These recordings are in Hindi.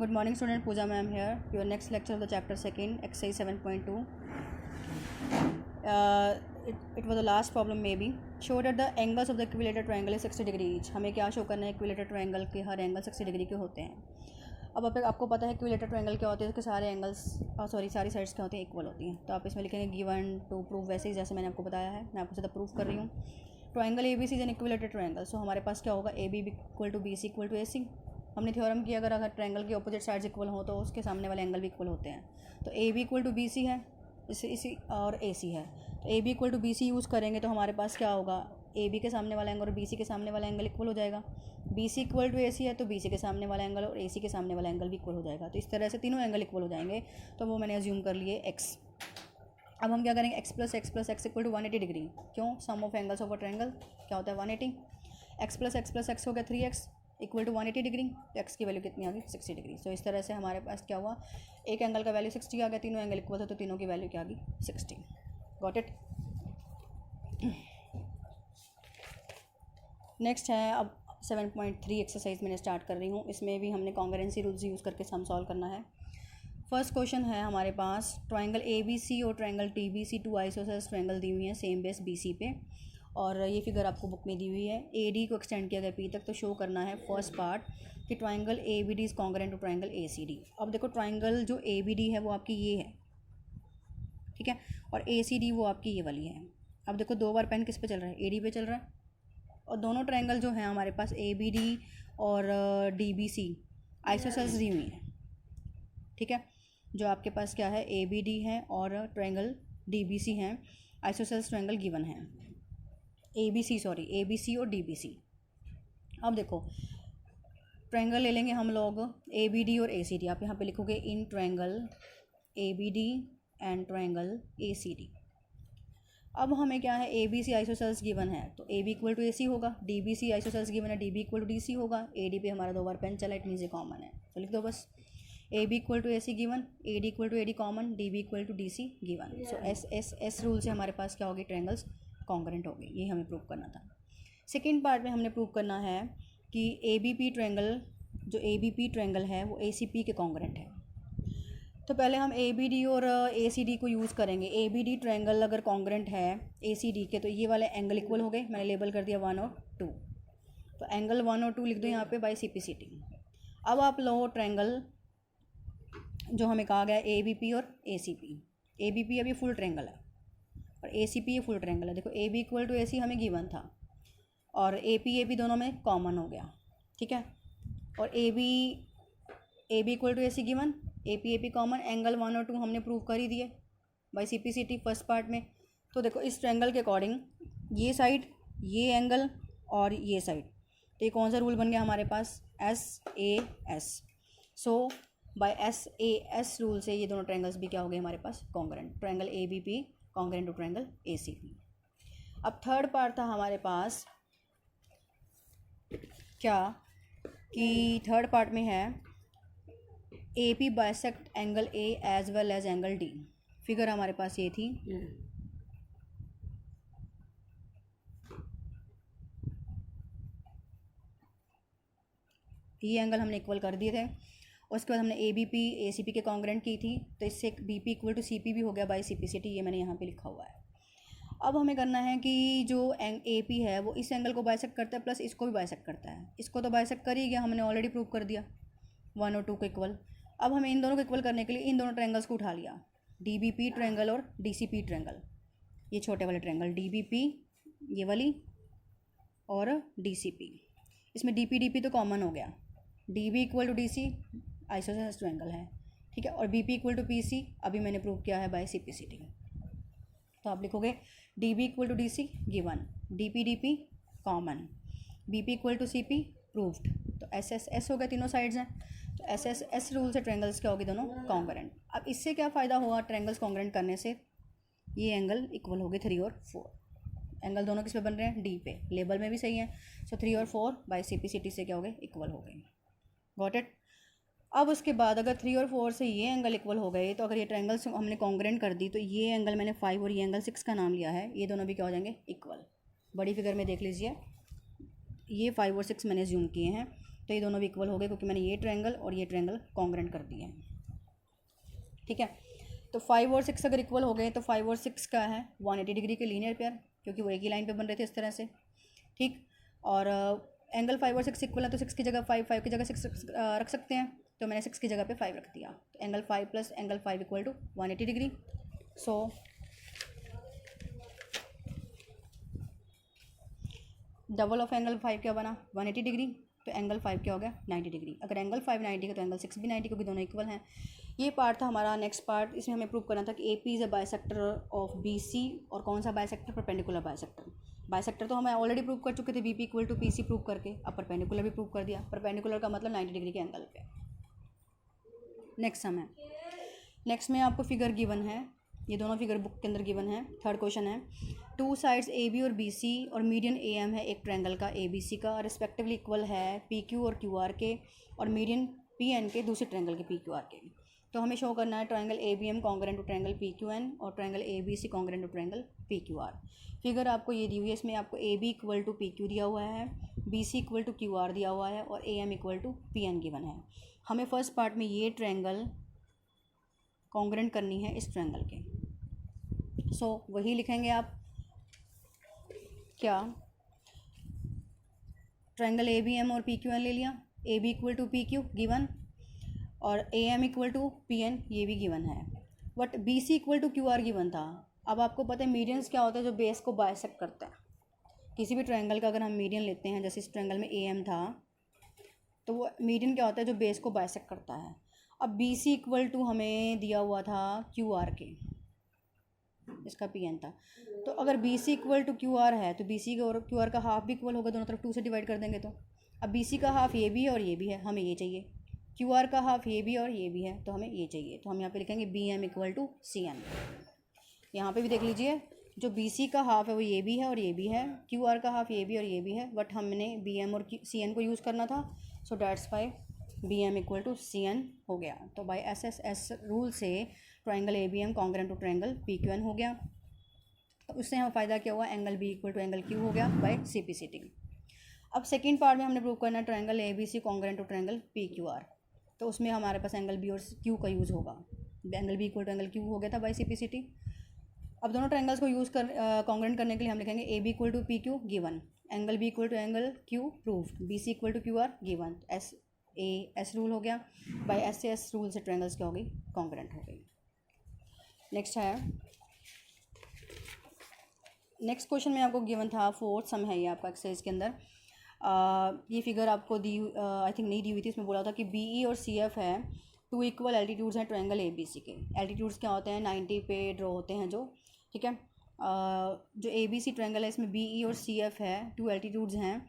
Good morning student, Pooja ma'am here. Your next lecture of the chapter 2, exercise 7.2. It was the last problem maybe. Show that the angles of the equilateral triangle is 60 degree each. हमें क्या शो करना है, इक्विलेटर ट्रायंगल के हर एंगल 60 डिग्री के होते हैं। अब आपको पता है इक्विलेटर ट्रायंगल क्या होते हैं, उसके सारे एंगल्स सारी साइड्स क्या होती हैं, इक्वल होती हैं। तो आप इसमें लिखेंगे गिवन टू प्रूव, वैसे ही जैसे मैंने आपको बताया है, मैं आपको सीधा प्रूव कर रही हूँ। Triangle A B C is an equilateral triangle, so हमारे पास क्या होगा, A B equal to B C equal to A C. हमने थ्योरम किया अगर ट्रायंगल के ऑपोजिट साइड्स इक्वल हो तो उसके सामने वाले एंगल भी इक्वल होते हैं। तो A B equal to B C है, इसी और ए सी है, तो A B equal to B C use करेंगे तो हमारे पास क्या होगा, ए बी के सामने वाला एंगल और बी सी के सामने वाला एंगल इक्वल हो जाएगा। B C equal to A C है तो बी सी के सामने वाला एंगल और ए सी के सामने वाला एंगल भी इक्वल हो जाएगा। तो इस तरह से तीनों एंगल इक्वल हो जाएंगे, तो वो मैंने अज्यूम कर लिए एक्स। अब हम क्या करेंगे, X plus X equal to 180 degree. क्यों, sum of angles of a triangle क्या होता है 180। एक्स प्लस एक्स हो गया 3x इक्वल टू 180 डिग्री, तो एक्स की वैल्यू कितनी आ गई 60 डिग्री। सो इस तरह से हमारे पास क्या हुआ, एक एंगल का वैल्यू 60 आ गया, तीनों एंगल इक्वल थे तो तीनों की वैल्यू क्या आ गई 60। Got it. नेक्स्ट है अब 7.3 एक्सरसाइज मैंने स्टार्ट कर रही हूँ। इसमें भी हमने कॉन्ग्रुएंसी रूल्स यूज़ करके सम सॉल्व करना है। फर्स्ट क्वेश्चन है हमारे पास, ट्रायंगल ए बी सी और triangle T B C, two isosceles triangle दी हुई हैं सेम बेस बी सी पे, और ये फिगर आपको बुक में दी हुई है। ए डी को एक्सटेंड किया गया पी तक, तो शो करना है फर्स्ट पार्ट कि triangle A B D is congruent to triangle A C D. अब देखो ट्रायंगल जो ए बी डी है वो आपकी ये है, ठीक है, और ए सी डी वो आपकी ये वाली है। अब देखो दो बार पेन किस पे चल रहा है, ए डी पे चल रहा है, और दोनों ट्रायंगल जो हैं हमारे पास ए बी डी और डी बी सी आइसोसेलेस दी हुई हैं, ठीक है। जो आपके पास क्या है, ए बी डी है और ट्रायंगल डी बी सी हैं, आइसोसेलेस ट्रायंगल गिवन है, ए बी सी और डी बी सी। अब देखो ट्रायंगल ले लेंगे हम लोग ए बी डी और ए सी डी। आप यहाँ पे लिखोगे in triangle A B D and triangle A C D. अब हमें क्या है, A B C isosceles given है तो A B equal to A C होगा, D B C isosceles given है, D B equal to D C होगा। ए डी पे हमारा दो बार पेन चला, इट मीन्स ये कॉमन है, तो लिख दो बस A B equal to A C given, A D equal to A D common, D B equal to D C given. So S rule से हमारे पास क्या होगी, ट्रायंगल्स कॉन्ग्रुएंट हो गई। ये हमें प्रूव करना था। सेकेंड पार्ट में हमने प्रूव करना है कि ए बी पी ट्रायंगल, जो ए बी पी ट्रायंगल है वो ए सी पी के कॉन्ग्रुएंट है। तो पहले हम ए बी डी और ए सी डी को यूज़ करेंगे। ए बी डी ट्रायंगल अगर कॉन्ग्रुएंट है ए सी डी के, तो ये वाले एंगल इक्वल हो गए, मैंने लेबल कर दिया 1 और 2, तो एंगल 1 और 2 लिख दो यहाँ पे by C P C T. अब आप लो ट्रायंगल जो हमें कहा गया ए बी पी और A C P. A B P अभी फुल ट्रायंगल है और ए सी पी ये फुल ट्रायंगल है। देखो A B equal to A C हमें गिवन था और ए पी दोनों में कॉमन हो गया, ठीक है। और A B equal to A C given, A P common, angle 1 और 2 हमने प्रूव कर ही दिए by C P C T first part में। तो देखो इस ट्रायंगल के अकॉर्डिंग ये साइड, ये एंगल और ये साइड, तो ये कौन सा रूल बन गया हमारे पास, S A S. So by S A S rule से ये दोनों ट्रायंगल्स भी क्या हो गए हमारे पास congruent, triangle A B P congruent to triangle A C P. अब थर्ड पार्ट था हमारे पास क्या, कि थर्ड पार्ट में है A P bisect angle A as well as angle D. Figure हमारे पास ये थी, ये एंगल हमने इक्वल कर दिए थे। उसके बाद हमने A B P A C P के कॉन्ग्रुएंट की थी, तो इससे B P equal to C P भी हो गया by C P C T, ये मैंने यहाँ पे लिखा हुआ है। अब हमें करना है कि जो ए पी है वो इस एंगल को बाइसेक्ट करता है प्लस इसको भी बाइसेक्ट करता है। इसको तो बाइसेक्ट कर ही गया, हमने ऑलरेडी प्रूव कर दिया 1 और 2 को इक्वल। अब हमें इन दोनों को इक्वल करने के लिए इन दोनों ट्रायंगल्स को उठा लिया, डी बी पी ट्रायंगल और डी सी पी ट्रायंगल, ये छोटे वाले ट्रायंगल डी बी पी ये वाली और डी सी पी। इसमें डी पी तो कॉमन हो गया, D B equal to D C isosceles triangle है, ठीक है, और B P equal to P C अभी मैंने प्रूव किया है by C P C T. तो आप लिखोगे D B equal to D C given, D P common, B P equal to C P proved. तो एस हो गए, तीनों साइड्स हैं, तो एस रूल से ट्रायंगल्स क्या होगी दोनों कॉन्ग्रुएंट। अब इससे क्या फ़ायदा हुआ ट्रायंगल्स कॉन्ग्रुएंट करने से, ये एंगल इक्वल हो गए 3 और 4। एंगल दोनों किस पे बन रहे हैं, डी पे, लेबल में भी सही है। सो 3 और 4 by C P C T से क्या हो गए, इक्वल हो गए। Got it. अब उसके बाद अगर 3 और 4 से ये एंगल इक्वल हो गए, तो अगर ये ट्रायंगल्स हमने कॉन्ग्रुएंट कर दी, तो ये एंगल मैंने 5 और ये एंगल 6 का नाम लिया है, ये दोनों भी क्या हो जाएंगे इक्वल। बड़ी फिगर में देख लीजिए, ये 5 और 6 मैंने जूम किए हैं, तो ये दोनों भी इक्वल हो गए क्योंकि मैंने ये ट्रायंगल और ये ट्रायंगल कॉन्ग्रेंट कर दिए हैं। ठीक है, तो 5 और 6 अगर इक्वल हो गए तो 5 और 6 का है 180 डिग्री के लीनियर पेयर, क्योंकि वो एक ही लाइन पे बन रहे थे इस तरह से। ठीक, और एंगल 5 और 6 इक्वल है तो 6 की जगह 5, 5 की जगह 6 रख सकते हैं, तो मैंने 6 की जगह पे 5 रख दिया। तो angle 5 plus angle 5 equal to 180 डिग्री। सो डबल ऑफ एंगल 5 क्या बना 180 डिग्री, तो एंगल 5 क्या हो गया 90 डिग्री। अगर एंगल 5 90 का तो एंगल 6 भी 90, क्योंकि दोनों इक्वल हैं। ये पार्ट था हमारा। नेक्स्ट पार्ट, इसमें हमें प्रूव करना था कि AP is a bisector of BC, और कौन सा बाइसेक्टर, परपेंडिकुलर बाइसेक्टर। बाइसेक्टर तो हमें ऑलरेडी प्रूव कर चुके थे BP equal to PC prove करके, अब परपेंडिकुलर भी प्रूव कर दिया। परपेंडिकुलर का मतलब 90 डिग्री के एंगल पे। नेक्स्ट सम है, नेक्स्ट में आपको फिगर गिवन है, ये दोनों फिगर बुक के अंदर गिवन है। थर्ड क्वेश्चन है, 2 साइड्स AB और BC और मीडियन AM है एक ट्रायंगल का ABC का, रिस्पेक्टिवली इक्वल है PQ और QR के, और मीडियन PN के दूसरे ट्रायंगल के PQR के। तो हमें शो करना है triangle ABM congruent to triangle PQN और triangle ABC congruent to triangle PQR। Figure आपको ये दी हुई है, इसमें आपको AB इक्वल टू PQ दिया हुआ है, BC इक्वल टू QR दिया हुआ है, और AM equal to PN given है। हमें फर्स्ट पार्ट में ये ट्रायंगल कॉन्ग्रेंट करनी है इस ट्रायंगल के। सो वही लिखेंगे आप, क्या ट्रायंगल ABM और PQN ले लिया, AB equal to PQ given, और AM इक्वल टू PN ये भी गिवन है, but BC equal to QR given था। अब आपको पता है मीडियंस क्या होता है, जो बेस को बाइसेक्ट करता है। किसी भी ट्रायंगल का अगर हम मीडियन लेते हैं, जैसे इस ट्रायंगल में AM था, तो वो मीडियन क्या होता है, जो बेस को बाइसेक्ट करता है। अब BC इक्वल टू हमें दिया हुआ था QR के, इसका PN था। तो अगर BC इक्वल टू QR है तो BC और QR का हाफ भी इक्वल होगा, दोनों तरफ 2 से डिवाइड कर देंगे। तो अब BC का हाफ ये भी है और ये भी है, हमें ये चाहिए। QR का हाफ ये भी और ये भी है, तो हमें ये चाहिए। तो हम यहाँ पे लिखेंगे BM इक्वल टू CN। यहाँ पे भी देख लीजिए, जो BC का हाफ है वो ये भी है और ये भी है, QR का हाफ ये भी और ये भी है, बट हमने BM और CN को यूज़ करना था। So that's why BM equal to CN हो गया। तो बाई SSS रूल से triangle ABM congruent to triangle PQN हो गया। तो उससे हमें फ़ायदा क्या हुआ, angle B equal to angle Q हो गया बाय CPCT। अब सेकेंड पार्ट में हमने प्रूव करना है triangle ABC congruent to triangle PQR। तो उसमें हमारे पास एंगल B और Q का यूज़ होगा। Angle B equal to angle Q हो गया था बाय CPCT। अब दोनों ट्रायंगल्स को यूज़ कर कॉन्ग्रेंट करने के लिए हम लिखेंगे AB equal to PQ given, angle B equal to angle Q proved, BC equal to QR given. S rule हो गया, बाय SAS रूल से ट्रायंगल्स क्या हो गई, कॉन्ग्रेंट हो गई। नेक्स्ट है, नेक्स्ट क्वेश्चन में आपको गिवन था, फोर्थ सम है ये आपका एक्सरसाइज के अंदर। ये फिगर आपको दी आई थिंक नहीं दी हुई थी, इसमें बोला था कि BE और CF है, 2 इक्वल एल्टीट्यूड्स हैं ट्रायंगल ABC के। एल्टीट्यूड्स क्या होते हैं, 90 पे ड्रॉ होते हैं जो, ठीक है। जो ABC ट्रायंगल है इसमें BE और CF है, 2 एल्टीट्यूड्स हैं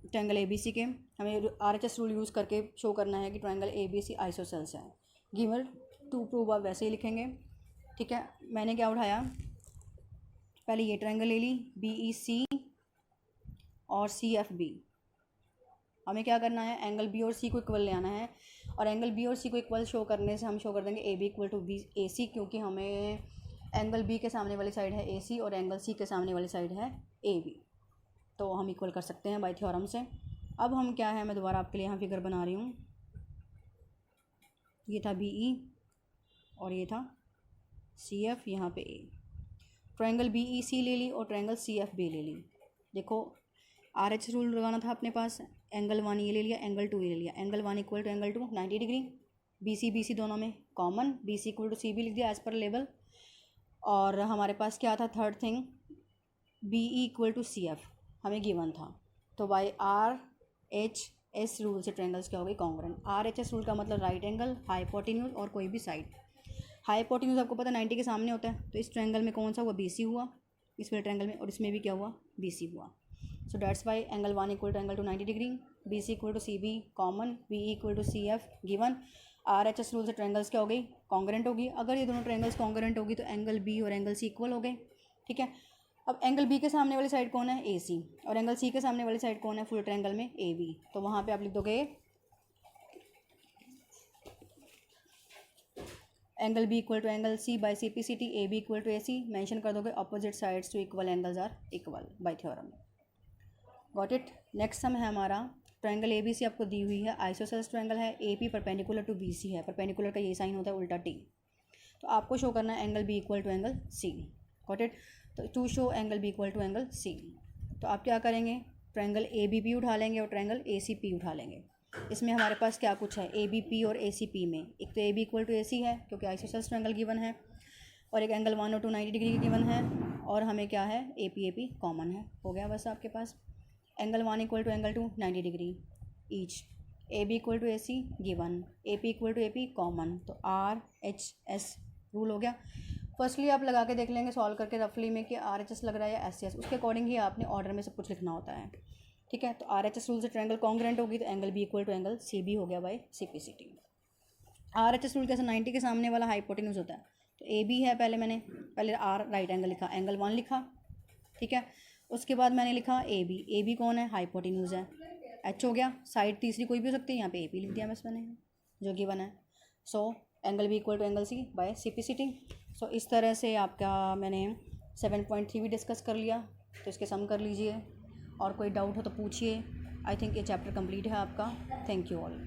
ट्रायंगल ABC के। हमें RHS रूल यूज़ करके शो करना है कि ट्रायंगल ABC आइसोसेल्स है। गिवन टू प्रूव आप वैसे ही लिखेंगे, ठीक है। मैंने क्या उठाया, पहले ये ट्रायंगल ले ली BEC और CFB। हमें क्या करना है, एंगल B और C को इक्वल ले आना है, और एंगल B और C को इक्वल शो करने से हम शो कर देंगे AB इक्वल टू AC, क्योंकि हमें एंगल B के सामने वाली साइड है AC और एंगल C के सामने वाली साइड है AB, तो हम इक्वल कर सकते हैं बाय थ्योरम से। अब हम क्या है, मैं दोबारा आपके लिए यहाँ फिगर बना रही हूँ। ये था BE और ये था CF, यहाँ पे A। ट्रायंगल BEC ले ली और ट्रायंगल CFB ले ली। देखो RH रूल लगाना था अपने पास, एंगल 1 ये ले लिया, एंगल 2 ये ले लिया। Angle 1 equal to angle 2 90 degree, BC दोनों में common, BC equal to CB लिख दिया एज पर लेवल। और हमारे पास क्या था, third thing, BE equal to CF हमें गिवन था। तो बाय RHS रूल से ट्रायंगल्स क्या हो गई, कॉन्ग्रेंट। RHS रूल का मतलब राइट एंगल, हाइपोटेन्यूज और कोई भी साइड। हाइपोटेन्यूज आपको पता है 90 के सामने होता है, तो इस ट्रायंगल में कौन सा हुआ, BC हुआ इस वाले ट्रायंगल में, और इसमें भी क्या हुआ, BC हुआ। So that's why angle 1 equal to angle 2 90 degree, BC equal to CB common, BE equal to CF given. RHS rule से ट्रायंगल्स क्या हो गई, कॉन्ग्रेंट होगी। अगर ये दोनों ट्रायंगल्स कॉन्ग्रेंट होगी तो एंगल B और एंगल C इक्वल हो गए, ठीक है। अब एंगल B के सामने वाली साइड कौन है, AC, और एंगल C के सामने वाली साइड कौन है, फुल ट्रायंगल में AB। तो वहाँ पे आप लिख दोगे angle B equal to angle C by CPCT, AB equal to AC। Mention कर दोगे opposite sides to equal angles are equal by theorem. Got it. Next sum है हमारा ट्रायंगल ए बी सी आपको दी हुई है, आइसोसेलेस ट्रायंगल है, A P perpendicular to B C है, परपेंडिकुलर का ये साइन होता है उल्टा टी। तो आपको शो करना है angle B equal to angle C, got it. तो to show angle B equal to angle C, तो आप क्या करेंगे, ट्रायंगल ए बी पी उठा लेंगे और ट्रायंगल ए सी पी उठा लेंगे। इसमें हमारे पास क्या कुछ है, ए बी पी और ए सी पी में एक तो A B equal to A C है क्योंकि आइसोसेलेस ट्रायंगल गिवन है, और एक एंगल 1 और 2 90 डिग्री की गिवन है, और हमें क्या है ए पी कॉमन है। हो गया बस आपके पास angle 1 equal to angle 2 90 degree each, A B equal to A C given, A P equal to A P common, तो आर एच एस रूल हो गया। फर्स्टली आप लगा के देख लेंगे सॉल्व करके रफली में कि आर एच एस लग रहा है या एस सी एस, उसके अकॉर्डिंग ही आपने ऑर्डर में सब कुछ लिखना होता है, ठीक है। तो आर एच एस रूल से ट्रायंगल कॉन्ग्रुएंट होगी तो angle B equal to angle C B हो गया by C P C T. R H S rule कैसे, 90 के सामने वाला हाइपोटेन्यूज होता है, तो ए बी है, पहले आर राइट एंगल लिखा, एंगल 1 लिखा, ठीक है। उसके बाद मैंने लिखा ए बी कौन है, हाइपोटेन्यूज है, एच हो गया, साइड तीसरी कोई भी हो सकती है, यहाँ पे ए पी लिख दिया बस मैंने जो गिवन है। So angle B equal to angle C by C P C T. So इस तरह से आपका मैंने 7.3 भी डिस्कस कर लिया, तो इसके सम कर लीजिए, और कोई डाउट हो तो पूछिए। आई थिंक ये चैप्टर कंप्लीट है आपका। Thank you all.